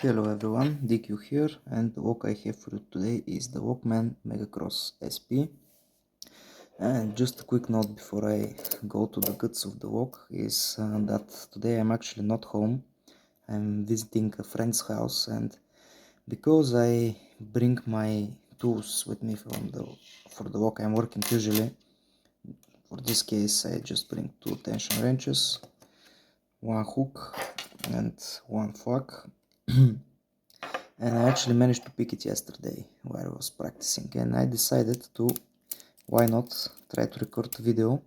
Hello everyone, DQ here, and the walk I have for you today is the Lockman MegaCross SP. And just a quick note before I go to the guts of the walk is that today I'm actually not home. I'm visiting a friend's house, and because I bring my tools with me for the walk I'm working usually, for this case I just bring two tension wrenches, one hook and one flag. And I actually managed to pick it yesterday while I was practicing, and I decided to, why not, try to record a video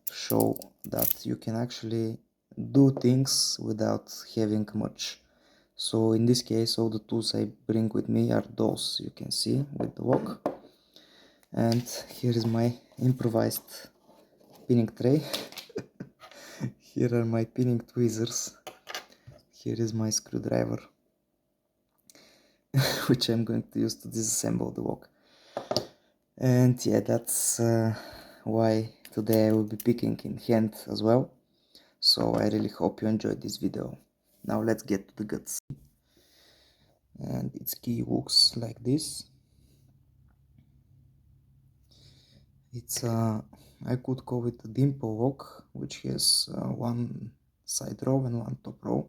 to show that you can actually do things without having much. So in this case all the tools I bring with me are those you can see with the wok, and here is my improvised pinning tray. Here are my pinning tweezers, here is my screwdriver which I'm going to use to disassemble the wok. And yeah, that's why today I will be picking in hand as well. So I really hope you enjoyed this video. Now let's get to the guts. And its key looks like this. It's I could call it a dimple lock, which has one side row and one top row.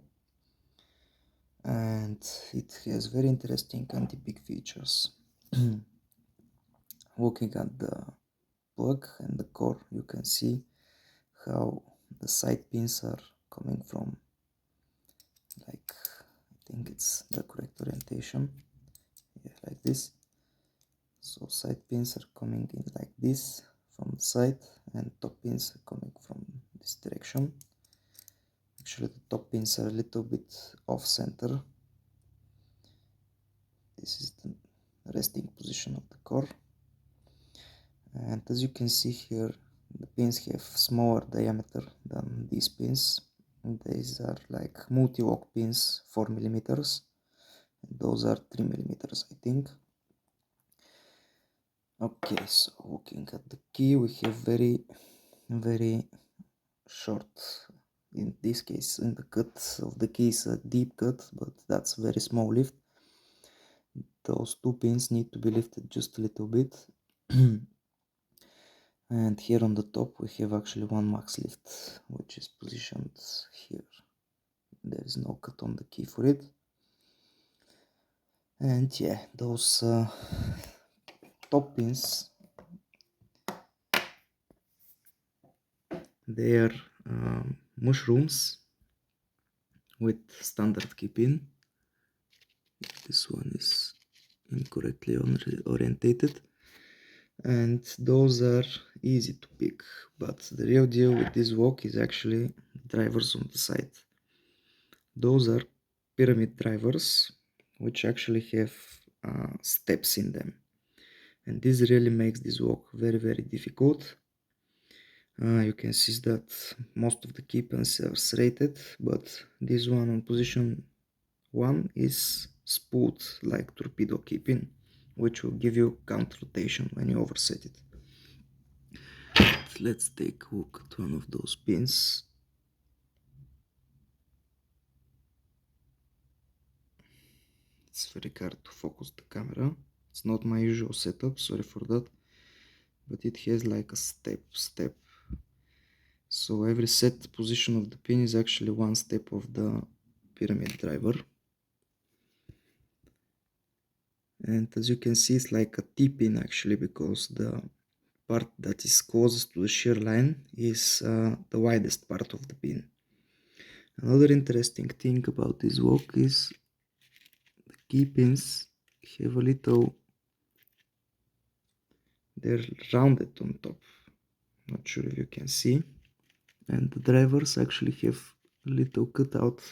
And it has very interesting anti-pick features. Looking at the plug and the core, you can see how the side pins are coming from, like, I think it's the correct orientation, yeah, like this. So side pins are coming in like this from the side, and top pins are coming from this direction. Actually the top pins are a little bit off center. This is the resting position of the core, and as you can see here, the pins have smaller diameter than these pins. These are like multi-lock pins, 4 millimeters. Those are 3 millimeters, I think. Okay, so looking at the key, we have very short, in this case, in the cut of the key is a deep cut, but that's very small lift. Those two pins need to be lifted just a little bit. And here on the top we have actually one max lift, which is positioned here. There is no cut on the key for it. And yeah, those top pins, they are mushrooms with standard key pin. This one is incorrectly orientated, and those are easy to pick, but the real deal with this wok is actually drivers on the side. Those are pyramid drivers which actually have steps in them, and this really makes this wok very difficult. You can see that most of the key pins are serrated, but this one on position 1 is spooled like torpedo key pin, which will give you counter rotation when you overset it. Let's take a look at one of those pins. It's very hard to focus the camera. It's not my usual setup, sorry for that, but it has like a step. So every set position of the pin is actually one step of the pyramid driver. And as you can see, it's like a T-pin actually, because the part that is closest to the shear line is the widest part of the pin. Another interesting thing about this wok is the key pins have a little, they're rounded on top, not sure if you can see, and the drivers actually have a little cutout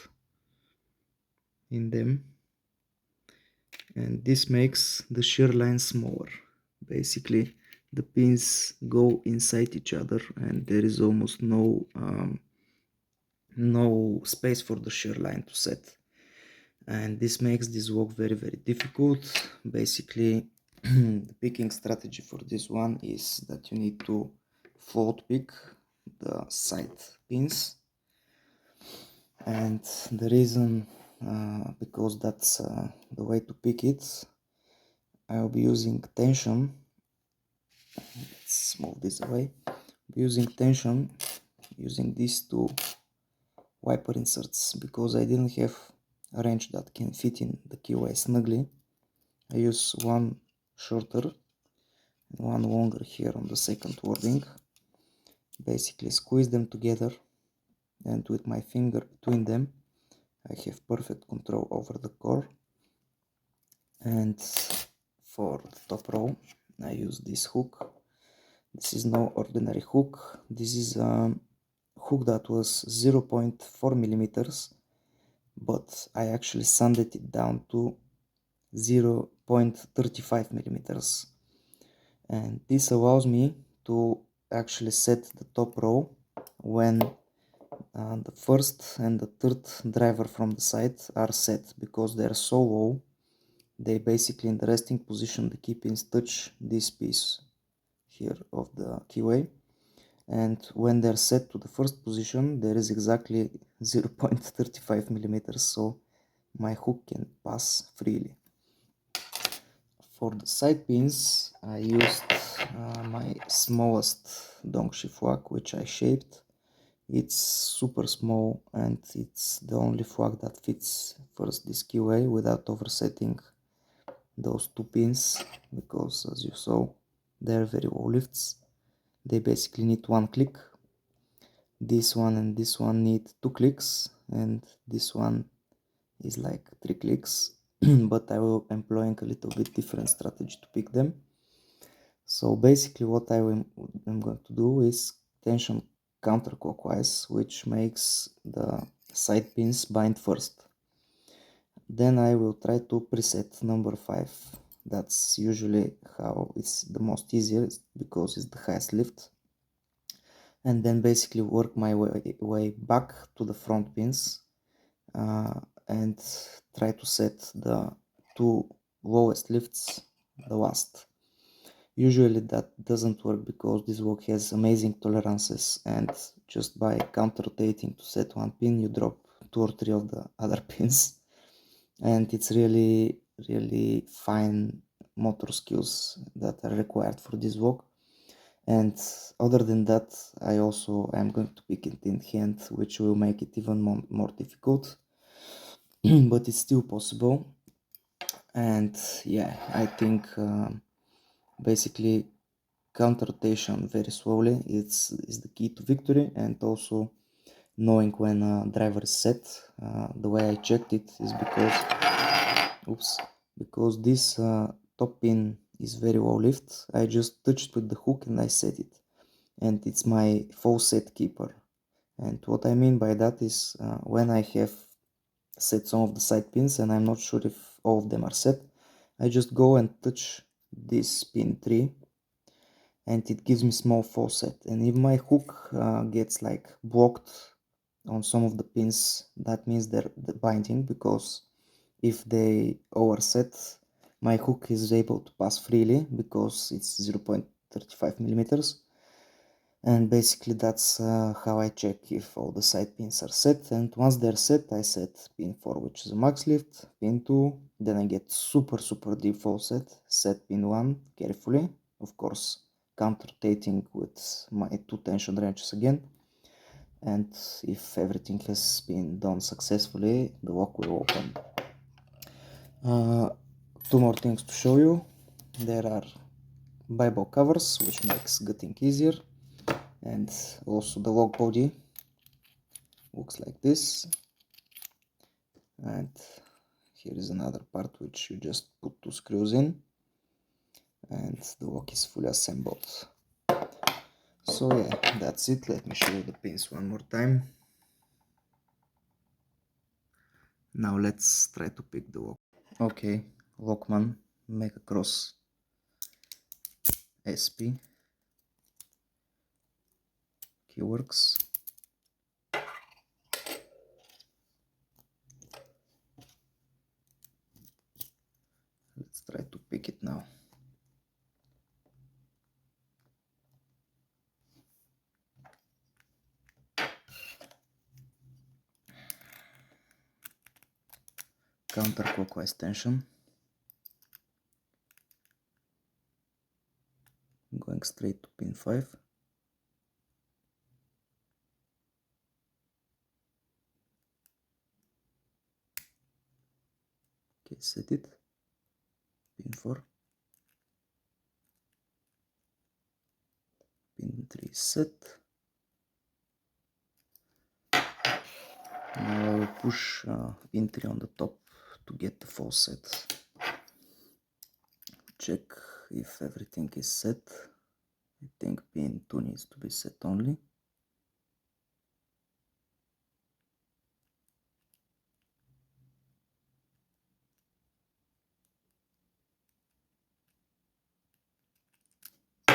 in them, and this makes the shear line smaller. Basically the pins go inside each other, and there is almost no space for the shear line to set, and this makes this wok very difficult. Basically the picking strategy for this one is that you need to float pick the side pins, and the reason because that's the way to pick it. I'll be using tension. Let's move this away. Using tension, using these two wiper inserts, because I didn't have a wrench that can fit in the keyway snugly. I use one shorter and one longer here on the second wording. Basically squeeze them together, and with my finger between them I have perfect control over the core. And for the top row I use this hook. This is no ordinary hook. This is a hook that was 0.4 millimeters, but I actually sanded it down to 0.35 millimeters. And this allows me to actually set the top row when the first and the third driver from the side are set, because they are so low. They basically, in the resting position, the key pins touch this piece here of the keyway, and when they're set to the first position there is exactly 0.35 millimeters, so my hook can pass freely. For the side pins I used my smallest donkey flag, which I shaped. It's super small and it's the only flag that fits first this keyway without oversetting those two pins, because as you saw they're very low lifts. They basically need one click. This one and this one need 2 clicks, and this one is like 3 clicks. But I will employing a little bit different strategy to pick them. So basically what I'm going to do is tension counterclockwise, which makes the side pins bind first. Then I will try to preset number 5. That's usually how it's the most easiest, because it's the highest lift. And then basically work my way back to the front pins and try to set the two lowest lifts the last. Usually that doesn't work, because this walk has amazing tolerances, and just by counter rotating to set one pin you drop 2 or 3 of the other pins, and it's really fine motor skills that are required for this walk. And other than that, I also am going to pick it in hand, which will make it even more difficult, but it's still possible. And yeah, I think basically counter rotation very slowly is the key to victory, and also knowing when a driver is set. The way I checked it is because this top pin is very low lift. I just touched with the hook and I set it, and it's my full set keeper. And what I mean by that is when I have set some of the side pins and I'm not sure if all of them are set, I just go and touch this pin 3 and it gives me small false set. And if my hook gets like blocked on some of the pins, that means they're binding, because if they overset, my hook is able to pass freely because it's 0.35 millimeters. And basically that's how I check if all the side pins are set. And once they're set, I set pin 4, which is a max lift, pin 2, then I get super deep full set pin 1 carefully, of course counter rotating with my 2 tension wrenches again. And if everything has been done successfully, the lock will open. 2 more things to show you. There are Bible covers, which makes gutting easier. And also the lock body looks like this, and here is another part which you just put 2 screws in and the lock is fully assembled. So yeah, that's it. Let me show you the pins one more time. Now let's try to pick the lock. Okay, Lockman MegaCross SP key works. Let's try to pick it now. counterclockwise tension. Going straight to pin 5. Okay, set it. Pin 4. Pin 3 set. Now I will push pin 3 on the top to get the full set. Check if everything is set. I think pin 2 needs to be set only. I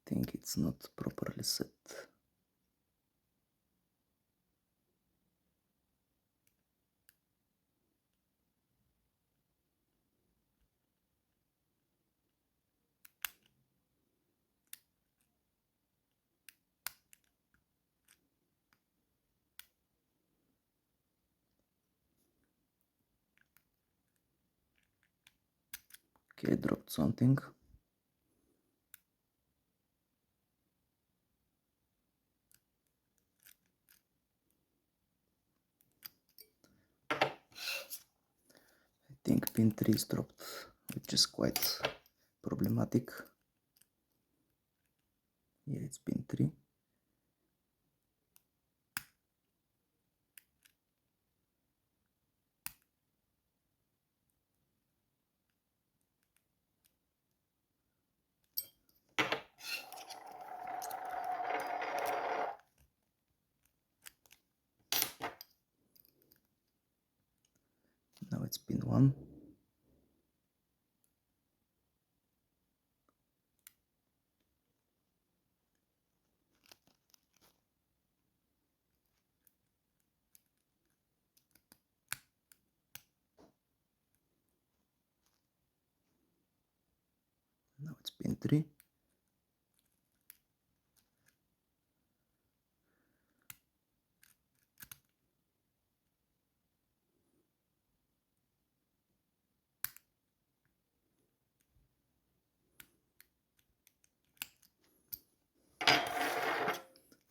think it's not properly set. Okay, I dropped something. I think pin 3 is dropped, which is quite problematic. Here it's pin 3. Now it's pin 1. Now it's pin 3.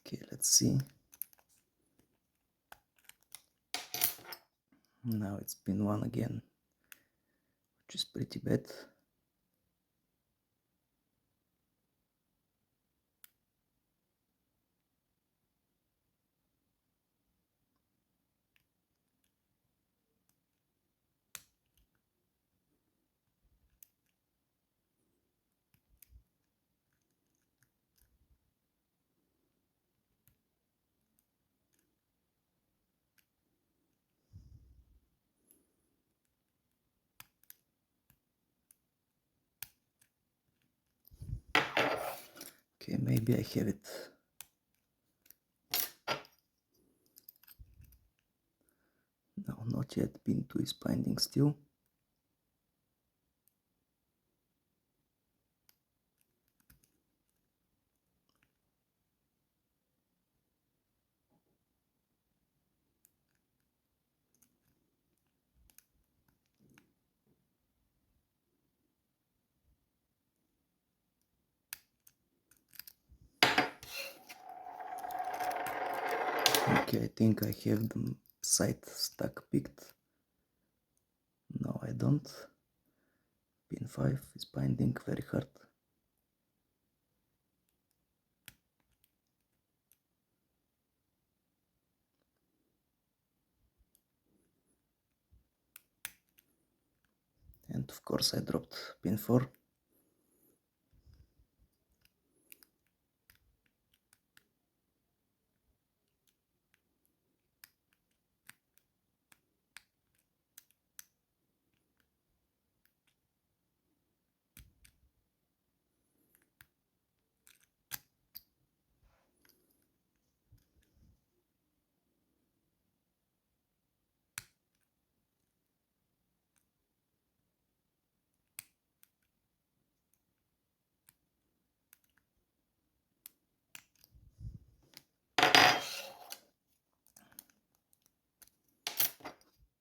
Okay, let's see. Now it's pin 1 again, which is pretty bad. Okay, maybe I have it. No, not yet. Pin 2 is binding still. Okay, I think I have the side stack picked. No, I don't. Pin 5 is binding very hard. And of course I dropped pin 4.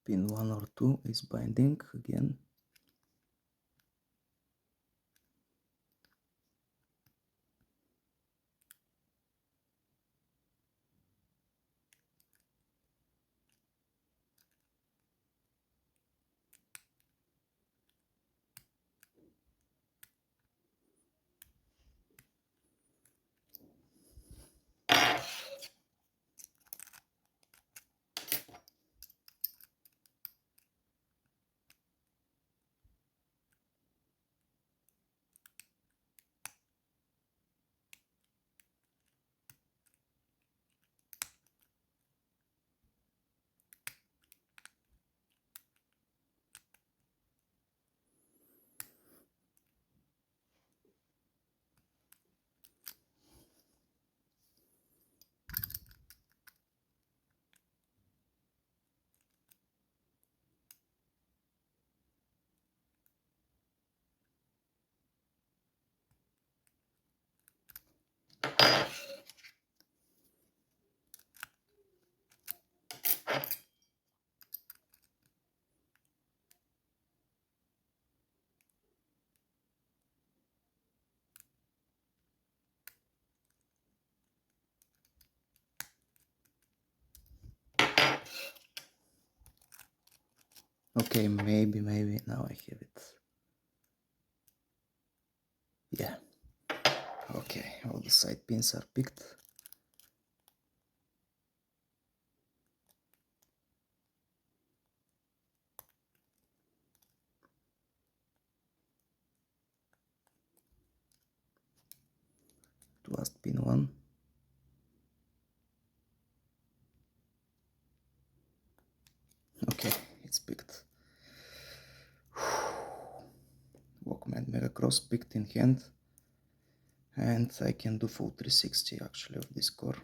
pin 1 or 2 is binding again. Okay, maybe now I have it. Yeah. Okay, all the side pins are picked. Last pin 1. Okay, it's picked. Lockman MegaCross picked in hand. And I can do full 360 actually of this core.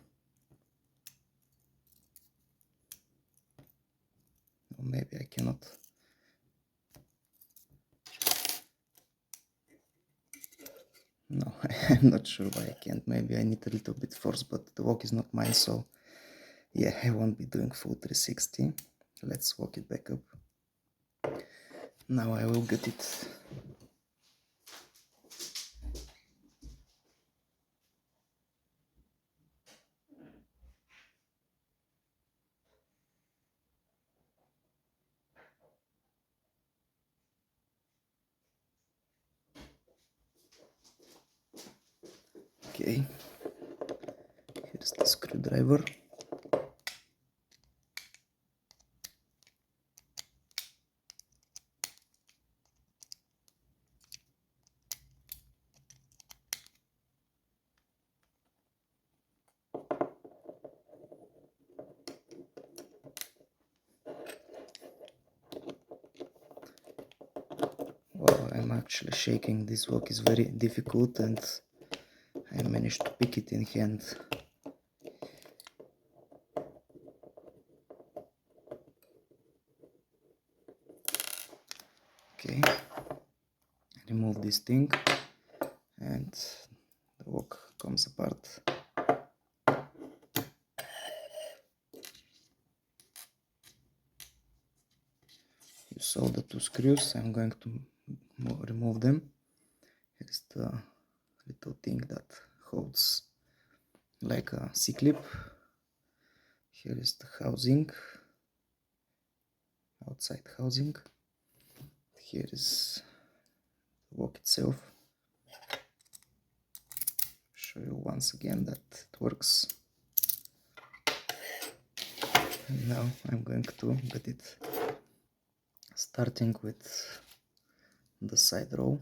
Or maybe I cannot. No, I'm not sure why I can't. Maybe I need a little bit force, but the walk is not mine, so yeah, I won't be doing full 360. Let's walk it back up. Now I will get it. Okay, here's the screwdriver. Wow, I'm actually shaking. This walk is very difficult and I managed to pick it in hand. Okay, remove this thing and the walk comes apart. You saw the 2 screws. I'm going to remove them. Here's the little thing that holds like a C-clip. Here is the housing, outside housing. Here is the walk itself. Show you once again that it works. And now I'm going to get it, starting with the side row.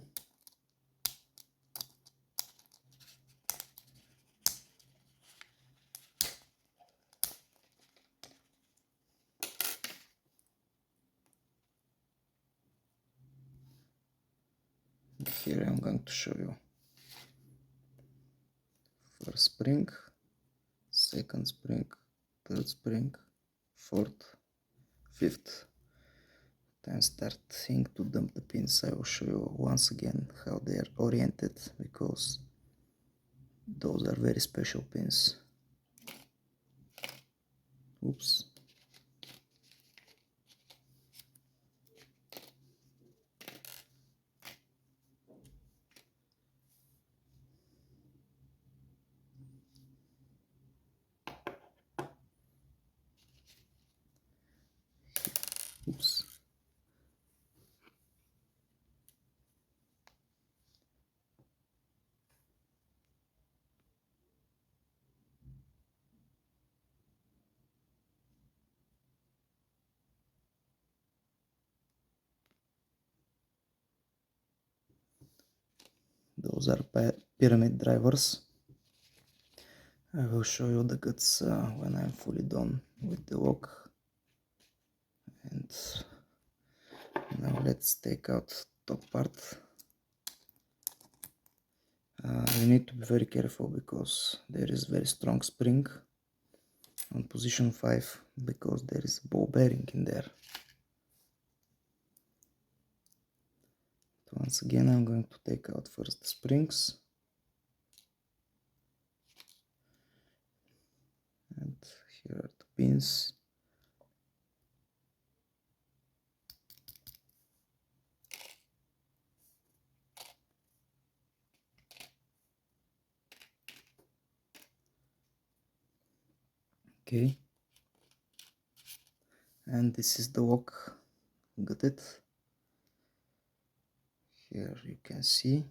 Here I'm going to show you first spring, second spring, third spring, fourth, fifth. Then starting to dump the pins. I will show you once again how they are oriented, because those are very special pins. Oops. Oops. Those are pyramid drivers. I will show you the guts when I'm fully done with the wok. And now let's take out top part. You need to be very careful because there is very strong spring on position 5 because there is a ball bearing in there. But once again, I'm going to take out first the springs. And here are the pins. Okay. And this is the wok. Got it? Here you can see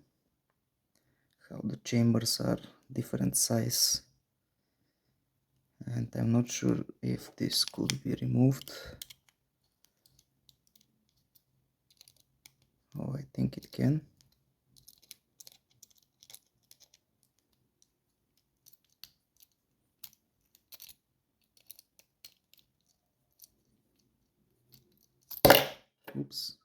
how the chambers are different size. And I'm not sure if this could be removed. Oh, I think it can. Oops.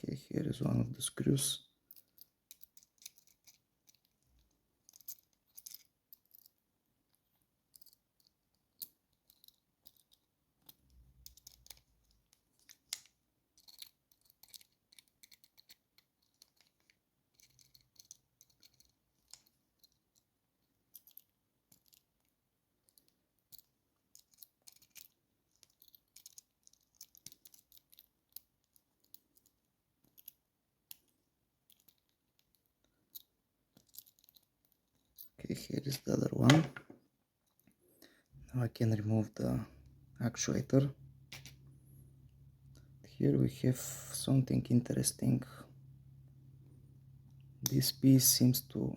Okay, here is one of the screws. Okay, here is the other one. Now I can remove the actuator. Here we have something interesting. This piece seems to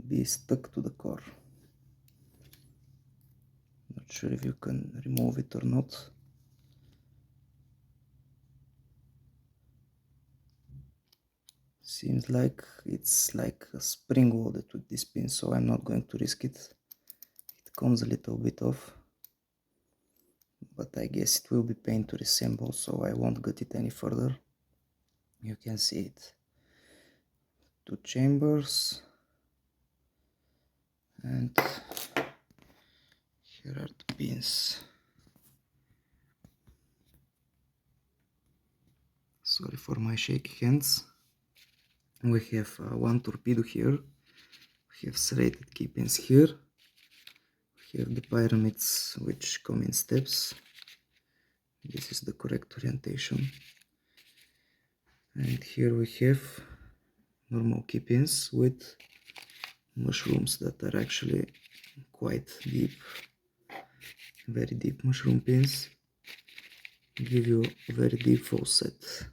be stuck to the core. Not sure if you can remove it or not. Seems like it's like spring loaded with this pin, so I'm not going to risk it. It comes a little bit off, but I guess it will be pain to reassemble, so I won't gut it any further. You can see it. 2 chambers, and here are the pins. Sorry for my shaky hands. We have one torpedo here. We have serrated key pins here. We have the pyramids which come in steps. This is the correct orientation. And here we have normal key pins with mushrooms that are actually quite deep. Very deep mushroom pins. Give you a very deep faucet.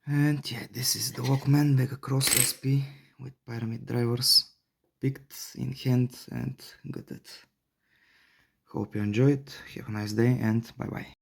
And yeah, this is the Lockman MegaCross SP with pyramid drivers, picked in hand and gutted. Hope you enjoyed, have a nice day and bye bye.